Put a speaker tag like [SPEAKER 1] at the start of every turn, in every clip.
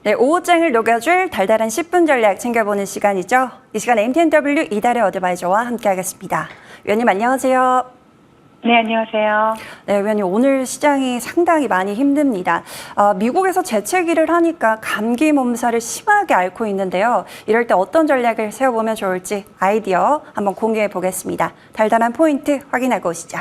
[SPEAKER 1] 네, 오후장을 녹여줄 달달한 10분 전략 챙겨보는 시간이죠. 이 시간 MTNW 이달의 어드바이저와 함께하겠습니다. 위원님 안녕하세요.
[SPEAKER 2] 네, 안녕하세요.
[SPEAKER 1] 네, 위원님 오늘 시장이 상당히 많이 힘듭니다. 미국에서 재채기를 하니까 감기 몸살을 심하게 앓고 있는데요. 이럴 때 어떤 전략을 세워보면 좋을지 아이디어 한번 공유해 보겠습니다. 달달한 포인트 확인하고 오시죠.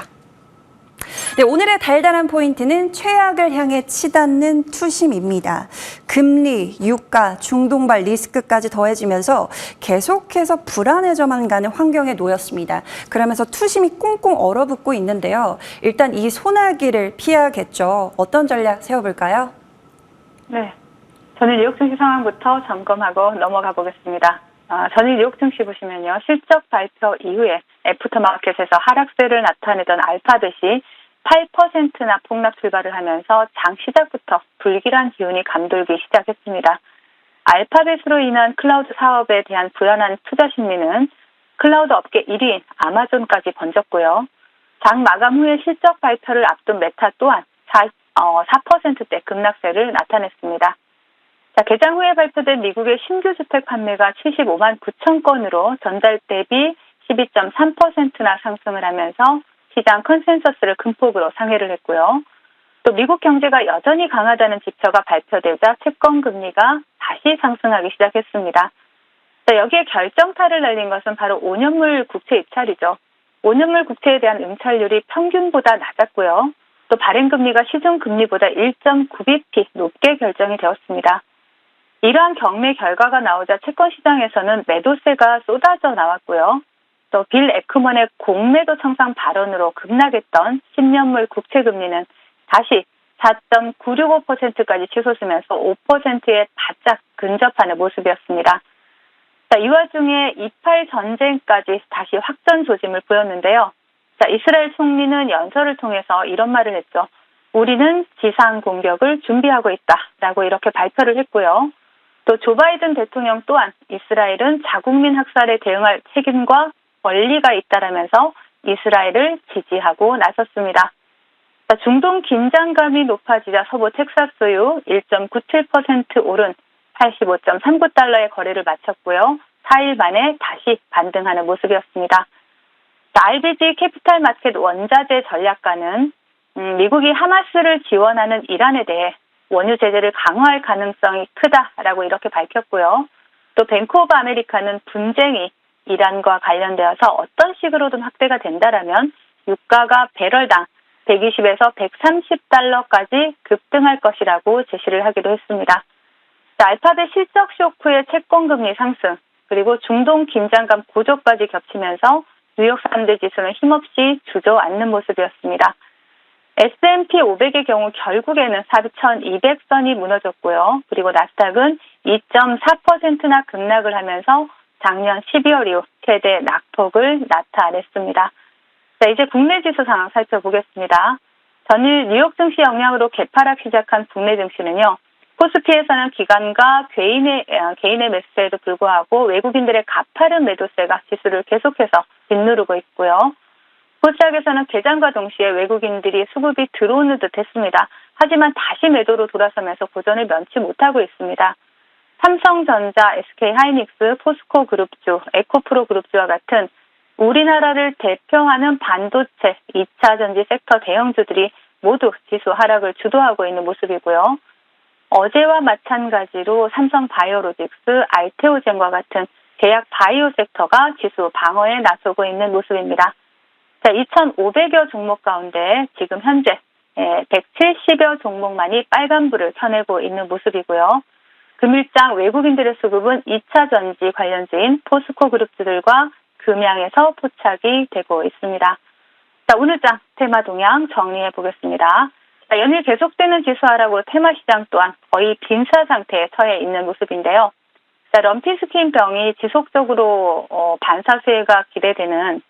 [SPEAKER 1] 네, 오늘의 달달한 포인트는 최악을 향해 치닫는 투심입니다. 금리, 유가, 중동발 리스크까지 더해지면서 계속해서 불안해져만 가는 환경에 놓였습니다. 그러면서 투심이 꽁꽁 얼어붙고 있는데요. 일단 이 소나기를 피해야겠죠. 어떤 전략 세워볼까요?
[SPEAKER 2] 네, 전일 뉴욕 증시 상황부터 점검하고 넘어가 보겠습니다. 전일 뉴욕 증시 보시면요. 실적 발표 이후에 애프터마켓에서 하락세를 나타내던 알파벳이 8%나 폭락 출발을 하면서 장 시작부터 불길한 기운이 감돌기 시작했습니다. 알파벳으로 인한 클라우드 사업에 대한 불안한 투자 심리는 클라우드 업계 1위인 아마존까지 번졌고요. 장 마감 후에 실적 발표를 앞둔 메타 또한 4%대 급락세를 나타냈습니다. 자, 개장 후에 발표된 미국의 신규 주택 판매가 75만 9천 건으로 전달 대비 12.3%나 상승을 하면서 시장 컨센서스를 큰 폭으로 상회를 했고요. 또 미국 경제가 여전히 강하다는 지표가 발표되자 채권 금리가 다시 상승하기 시작했습니다. 자, 여기에 결정타를 날린 것은 바로 5년물 국채 입찰이죠. 5년물 국채에 대한 응찰률이 평균보다 낮았고요. 또 발행 금리가 시중 금리보다 1.9bp 높게 결정이 되었습니다. 이러한 경매 결과가 나오자 채권 시장에서는 매도세가 쏟아져 나왔고요. 또 빌 에크먼의 공매도 청산 발언으로 급락했던 10년물 국채 금리는 다시 4.965%까지 치솟으면서 5%에 바짝 근접하는 모습이었습니다. 자, 이 와중에 이팔 전쟁까지 다시 확전 조짐을 보였는데요. 자, 이스라엘 총리는 연설을 통해서 이런 말을 했죠. 우리는 지상 공격을 준비하고 있다라고 이렇게 발표를 했고요. 또 조 바이든 대통령 또한 이스라엘은 자국민 학살에 대응할 책임과 권리가 있다라면서 이스라엘을 지지하고 나섰습니다. 자, 중동 긴장감이 높아지자 서부 텍사스유 1.97% 오른 85.39달러의 거래를 마쳤고요. 4일 만에 다시 반등하는 모습이었습니다. 자, RBG 캐피탈 마켓 원자재 전략가는 미국이 하마스를 지원하는 이란에 대해 원유 제재를 강화할 가능성이 크다라고 이렇게 밝혔고요. 또 뱅크 오브 아메리카는 분쟁이 이란과 관련되어서 어떤 식으로든 확대가 된다라면 유가가 배럴당 120에서 130달러까지 급등할 것이라고 제시를 하기도 했습니다. 자, 알파벳 실적 쇼크의 채권금리 상승 그리고 중동 긴장감 고조까지 겹치면서 뉴욕 3대 지수는 힘없이 주저앉는 모습이었습니다. S&P 500의 경우 결국에는 4,200선이 무너졌고요. 그리고 나스닥은 2.4%나 급락을 하면서 작년 12월 이후 최대 낙폭을 나타냈습니다. 자, 이제 국내 지수 상황 살펴보겠습니다. 전일 뉴욕 증시 영향으로 개파락 시작한 국내 증시는요. 코스피에서는 기관과 개인의 매수세에도 불구하고 외국인들의 가파른 매도세가 지수를 계속해서 짓누르고 있고요. 코스닥에서는 개장과 동시에 외국인들이 수급이 들어오는 듯 했습니다. 하지만 다시 매도로 돌아서면서 고전을 면치 못하고 있습니다. 삼성전자, SK하이닉스, 포스코 그룹주, 에코프로 그룹주와 같은 우리나라를 대표하는 반도체, 2차 전지 섹터 대형주들이 모두 지수 하락을 주도하고 있는 모습이고요. 어제와 마찬가지로 삼성바이오로직스, 알테오젠과 같은 제약 바이오 섹터가 지수 방어에 나서고 있는 모습입니다. 자, 2,500여 종목 가운데 지금 현재 170여 종목만이 빨간불을 켜내고 있는 모습이고요. 금일장 외국인들의 수급은 2차 전지 관련주인 포스코 그룹주들과 금양에서 포착이 되고 있습니다. 자, 오늘장 테마 동향 정리해 보겠습니다. 자, 연일 계속되는 지수 하락으로 테마 시장 또한 거의 빈사 상태에 처해 있는 모습인데요. 자, 럼피 스킨병이 지속적으로 반사수혜가 기대되는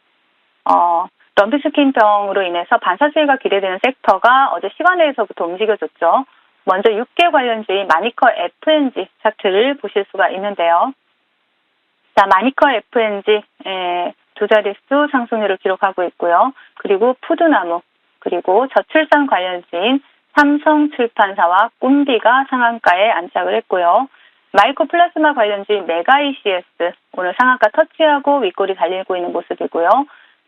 [SPEAKER 2] 럼피 스킨병으로 인해서 반사수혜가 기대되는 섹터가 어제 시간외에서부터 움직여졌죠. 먼저 6개 관련주인 마니커 FNG 차트를 보실 수가 있는데요. 자, 마니커 FNG 두 자릿수 상승률을 기록하고 있고요. 그리고 푸드나무, 그리고 저출산 관련주인 삼성출판사와 꿈비가 상한가에 안착을 했고요. 마이코 플라스마 관련주인 메가이CS 오늘 상한가 터치하고 윗골이 달리고 있는 모습이고요.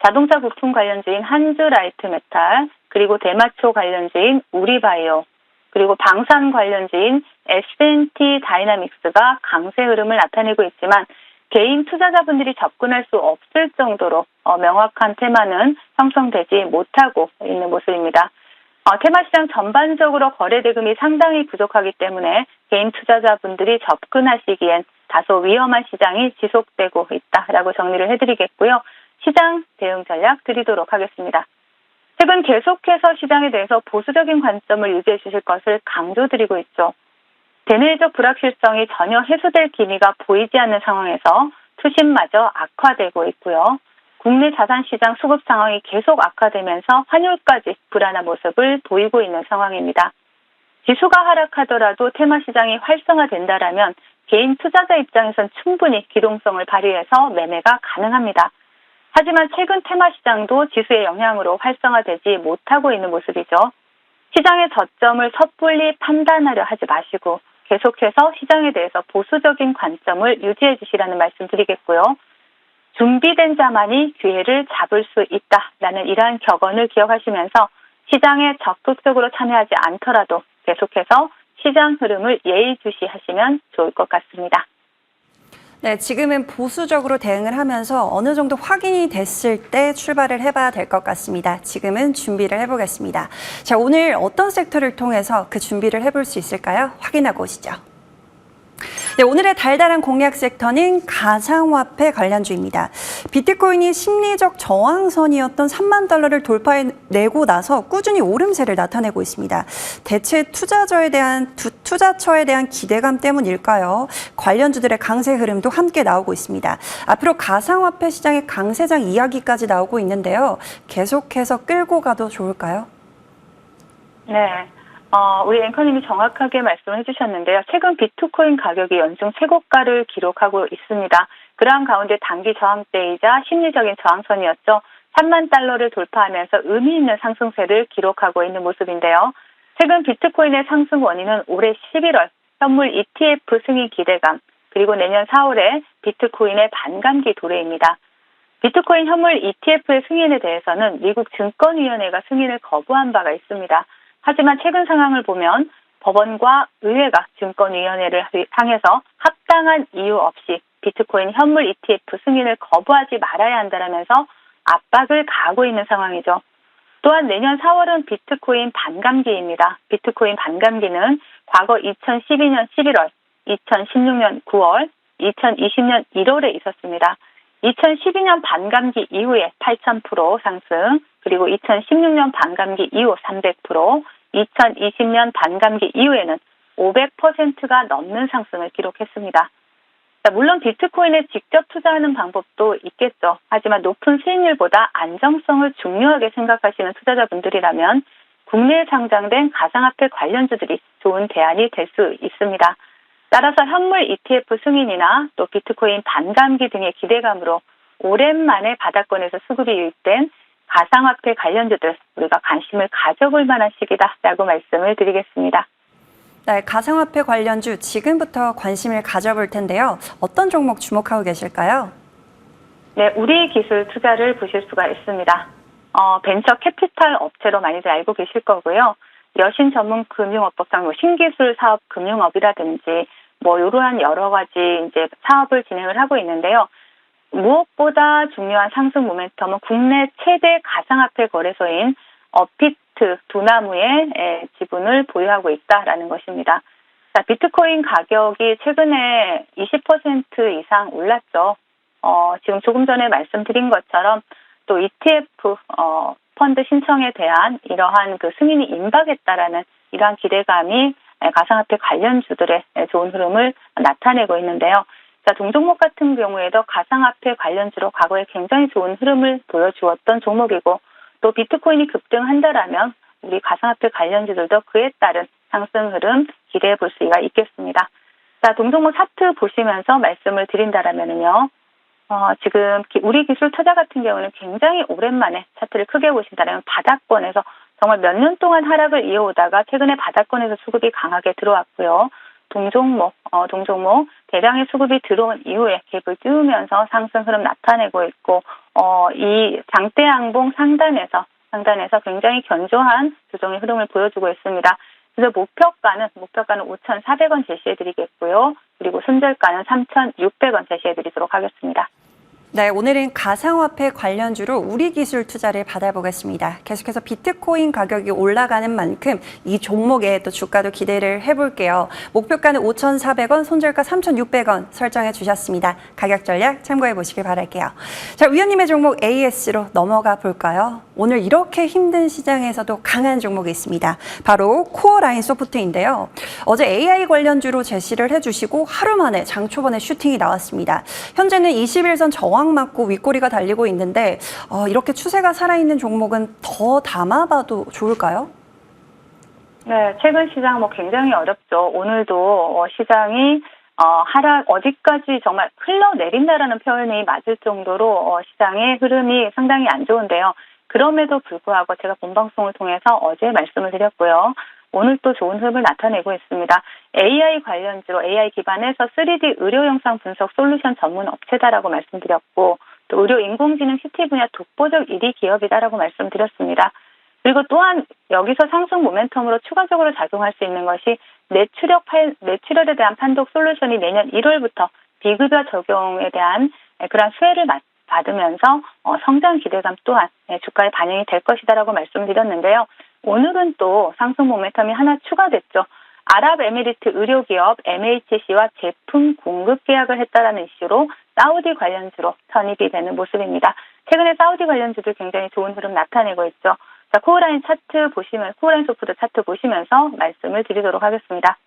[SPEAKER 2] 자동차 부품 관련주인 한주라이트메탈, 그리고 대마초 관련주인 우리바이오, 그리고 방산 관련주인 S&T 다이나믹스가 강세 흐름을 나타내고 있지만 개인 투자자분들이 접근할 수 없을 정도로 명확한 테마는 형성되지 못하고 있는 모습입니다. 테마 시장 전반적으로 거래 대금이 상당히 부족하기 때문에 개인 투자자분들이 접근하시기엔 다소 위험한 시장이 지속되고 있다라고 정리를 해드리겠고요. 시장 대응 전략 드리도록 하겠습니다. 최근 계속해서 시장에 대해서 보수적인 관점을 유지해 주실 것을 강조드리고 있죠. 대내적 불확실성이 전혀 해소될 기미가 보이지 않는 상황에서 투심마저 악화되고 있고요. 국내 자산시장 수급 상황이 계속 악화되면서 환율까지 불안한 모습을 보이고 있는 상황입니다. 지수가 하락하더라도 테마 시장이 활성화된다라면 개인 투자자 입장에선 충분히 기동성을 발휘해서 매매가 가능합니다. 하지만 최근 테마 시장도 지수의 영향으로 활성화되지 못하고 있는 모습이죠. 시장의 저점을 섣불리 판단하려 하지 마시고 계속해서 시장에 대해서 보수적인 관점을 유지해 주시라는 말씀 드리겠고요. 준비된 자만이 기회를 잡을 수 있다라는 이러한 격언을 기억하시면서 시장에 적극적으로 참여하지 않더라도 계속해서 시장 흐름을 예의주시하시면 좋을 것 같습니다.
[SPEAKER 1] 네, 지금은 보수적으로 대응을 하면서 어느 정도 확인이 됐을 때 출발을 해봐야 될 것 같습니다. 지금은 준비를 해보겠습니다. 자, 오늘 어떤 섹터를 통해서 그 준비를 해볼 수 있을까요? 확인하고 오시죠. 네, 오늘의 달달한 공략 섹터는 가상화폐 관련주입니다. 비트코인이 심리적 저항선이었던 3만 달러를 돌파해내고 나서 꾸준히 오름세를 나타내고 있습니다. 대체 투자처에 대한 기대감 때문일까요? 관련주들의 강세 흐름도 함께 나오고 있습니다. 앞으로 가상화폐 시장의 강세장 이야기까지 나오고 있는데요. 계속해서 끌고 가도 좋을까요?
[SPEAKER 2] 네. 우리 앵커님이 정확하게 말씀해 주셨는데요. 최근 비트코인 가격이 연중 최고가를 기록하고 있습니다. 그러한 가운데 단기 저항대이자 심리적인 저항선이었죠. 3만 달러를 돌파하면서 의미 있는 상승세를 기록하고 있는 모습인데요. 최근 비트코인의 상승 원인은 올해 11월 현물 ETF 승인 기대감, 그리고 내년 4월에 비트코인의 반감기 도래입니다. 비트코인 현물 ETF의 승인에 대해서는 미국 증권위원회가 승인을 거부한 바가 있습니다. 하지만 최근 상황을 보면 법원과 의회가 증권위원회를 향해서 합당한 이유 없이 비트코인 현물 ETF 승인을 거부하지 말아야 한다라면서 압박을 가하고 있는 상황이죠. 또한 내년 4월은 비트코인 반감기입니다. 비트코인 반감기는 과거 2012년 11월, 2016년 9월, 2020년 1월에 있었습니다. 2012년 반감기 이후에 8,000% 상승, 그리고 2016년 반감기 이후 300%, 2020년 반감기 이후에는 500%가 넘는 상승을 기록했습니다. 물론 비트코인에 직접 투자하는 방법도 있겠죠. 하지만 높은 수익률보다 안정성을 중요하게 생각하시는 투자자분들이라면 국내에 상장된 가상화폐 관련주들이 좋은 대안이 될 수 있습니다. 따라서 현물 ETF 승인이나 또 비트코인 반감기 등의 기대감으로 오랜만에 바닥권에서 수급이 유입된 가상화폐 관련주들 우리가 관심을 가져볼 만한 시기다라고 말씀을 드리겠습니다.
[SPEAKER 1] 네, 가상화폐 관련주 지금부터 관심을 가져볼 텐데요. 어떤 종목 주목하고 계실까요?
[SPEAKER 2] 네, 우리 기술 투자를 보실 수가 있습니다. 벤처 캐피탈 업체로 많이들 알고 계실 거고요. 여신 전문 금융업법상 신기술 사업 금융업이라든지 이러한 여러 가지 이제 사업을 진행을 하고 있는데요. 무엇보다 중요한 상승 모멘텀은 국내 최대 가상화폐 거래소인 어피트 두나무의 지분을 보유하고 있다라는 것입니다. 자, 비트코인 가격이 최근에 20% 이상 올랐죠. 지금 조금 전에 말씀드린 것처럼 또 ETF 펀드 신청에 대한 이러한 그 승인이 임박했다라는 이러한 기대감이 가상화폐 관련주들의 좋은 흐름을 나타내고 있는데요. 자, 동종목 같은 경우에도 가상화폐 관련주로 과거에 굉장히 좋은 흐름을 보여주었던 종목이고 또 비트코인이 급등한다라면 우리 가상화폐 관련주들도 그에 따른 상승 흐름 기대해 볼 수가 있겠습니다. 자, 동종목 차트 보시면서 말씀을 드린다라면은요. 지금 우리 기술 투자 같은 경우는 굉장히 오랜만에 차트를 크게 보신다면 바닥권에서 정말 몇 년 동안 하락을 이어오다가 최근에 바닥권에서 수급이 강하게 들어왔고요. 동종목 대량의 수급이 들어온 이후에 갭을 띄우면서 상승 흐름 나타내고 있고, 이 장대 양봉 상단에서 굉장히 견조한 조정의 흐름을 보여주고 있습니다. 그래서 목표가는 5,400원 제시해드리겠고요. 그리고 손절가는 3,600원 제시해드리도록 하겠습니다.
[SPEAKER 1] 네, 오늘은 가상화폐 관련주로 우리기술 투자를 받아보겠습니다. 계속해서 비트코인 가격이 올라가는 만큼 이 종목에 또 주가도 기대를 해볼게요. 목표가는 5,400원, 손절가 3,600원 설정해 주셨습니다. 가격 전략 참고해 보시길 바랄게요. 자, 위원님의 종목 AS로 넘어가 볼까요? 오늘 이렇게 힘든 시장에서도 강한 종목이 있습니다. 바로 코어라인 소프트인데요. 어제 AI 관련주로 제시를 해주시고 하루 만에 장 초반에 슈팅이 나왔습니다. 현재는 21선 저항 맞고 윗꼬리가 달리고 있는데 이렇게 추세가 살아있는 종목은 더 담아봐도 좋을까요?
[SPEAKER 2] 네, 최근 시장 굉장히 어렵죠. 오늘도 시장이 하락 어디까지 정말 흘러내린다라는 표현이 맞을 정도로 시장의 흐름이 상당히 안 좋은데요. 그럼에도 불구하고 제가 본방송을 통해서 어제 말씀을 드렸고요. 오늘 또 좋은 흐름을 나타내고 있습니다. AI 관련주로 AI 기반에서 3D 의료 영상 분석 솔루션 전문 업체다라고 말씀드렸고, 또 의료 인공지능 CT 분야 독보적 1위 기업이다라고 말씀드렸습니다. 그리고 또한 여기서 상승 모멘텀으로 추가적으로 작용할 수 있는 것이 뇌출혈에 대한 판독 솔루션이 내년 1월부터 비급여 적용에 대한 그런 수혜를 받으면서 성장 기대감 또한 주가에 반영이 될 것이다라고 말씀드렸는데요. 오늘은 또 상승 모멘텀이 하나 추가됐죠. 아랍에미리트 의료기업 MHC와 제품 공급 계약을 했다라는 이슈로 사우디 관련주로 선입이 되는 모습입니다. 최근에 사우디 관련주도 굉장히 좋은 흐름 나타내고 있죠. 자, 코어라인 소프트 차트 보시면서 말씀을 드리도록 하겠습니다.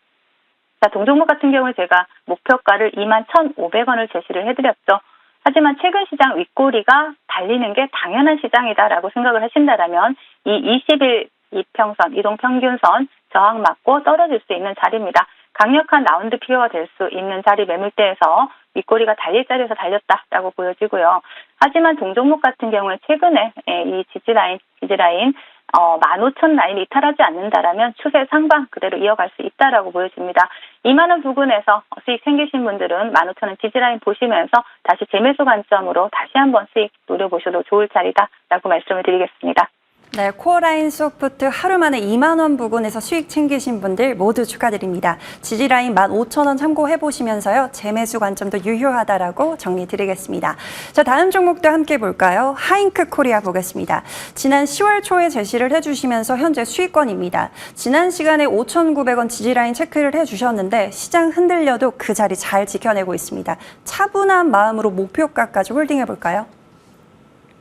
[SPEAKER 2] 자, 동종목 같은 경우에 제가 목표가를 21,500원을 제시를 해드렸죠. 하지만 최근 시장 윗꼬리가 달리는 게 당연한 시장이다라고 생각을 하신다면 이 20일 이평선, 이동평균선 저항 맞고 떨어질 수 있는 자리입니다. 강력한 라운드 피어가 될 수 있는 자리 매물대에서 윗꼬리가 달릴 자리에서 달렸다라고 보여지고요. 하지만 동종목 같은 경우에 최근에 이 지지라인 15,000 라인이 이탈하지 않는다라면 추세 상방 그대로 이어갈 수 있다라고 보여집니다. 2만 원 부근에서 수익 생기신 분들은 15,000원 지지라인 보시면서 다시 재매수 관점으로 다시 한번 수익 노려보셔도 좋을 자리다라고 말씀을 드리겠습니다.
[SPEAKER 1] 네, 코어라인 소프트 하루 만에 2만 원 부근에서 수익 챙기신 분들 모두 축하드립니다. 지지라인 15,000원 참고해 보시면서요. 재매수 관점도 유효하다라고 정리 드리겠습니다. 자, 다음 종목도 함께 볼까요? 하잉크 코리아 보겠습니다. 지난 10월 초에 제시를 해주시면서 현재 수익권입니다. 지난 시간에 5,900원 지지라인 체크를 해주셨는데 시장 흔들려도 그 자리 잘 지켜내고 있습니다. 차분한 마음으로 목표가까지 홀딩해 볼까요?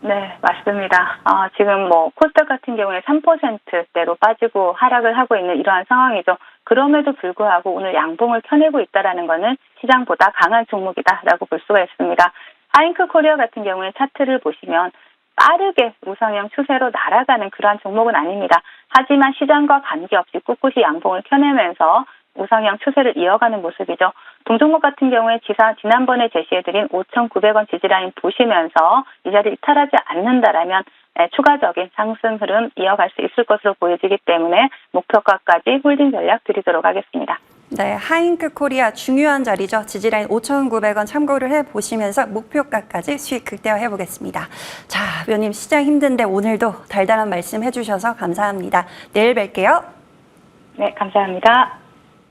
[SPEAKER 2] 네, 맞습니다. 지금 코스닥 같은 경우에 3%대로 빠지고 하락을 하고 있는 이러한 상황이죠. 그럼에도 불구하고 오늘 양봉을 켜내고 있다는 것은 시장보다 강한 종목이다라고 볼 수가 있습니다. 하잉크 코리아 같은 경우에 차트를 보시면 빠르게 우상향 추세로 날아가는 그러한 종목은 아닙니다. 하지만 시장과 관계없이 꿋꿋이 양봉을 켜내면서 우상향 추세를 이어가는 모습이죠. 동종목 같은 경우에 지난번에 제시해드린 5,900원 지지라인 보시면서 이 자리를 이탈하지 않는다라면 추가적인 상승 흐름 이어갈 수 있을 것으로 보여지기 때문에 목표가까지 홀딩 전략 드리도록 하겠습니다.
[SPEAKER 1] 네, 하잉크 코리아 중요한 자리죠. 지지라인 5,900원 참고를 해보시면서 목표가까지 수익 극대화 해보겠습니다. 자, 위원님 시장 힘든데 오늘도 달달한 말씀 해주셔서 감사합니다. 내일 뵐게요.
[SPEAKER 2] 네, 감사합니다.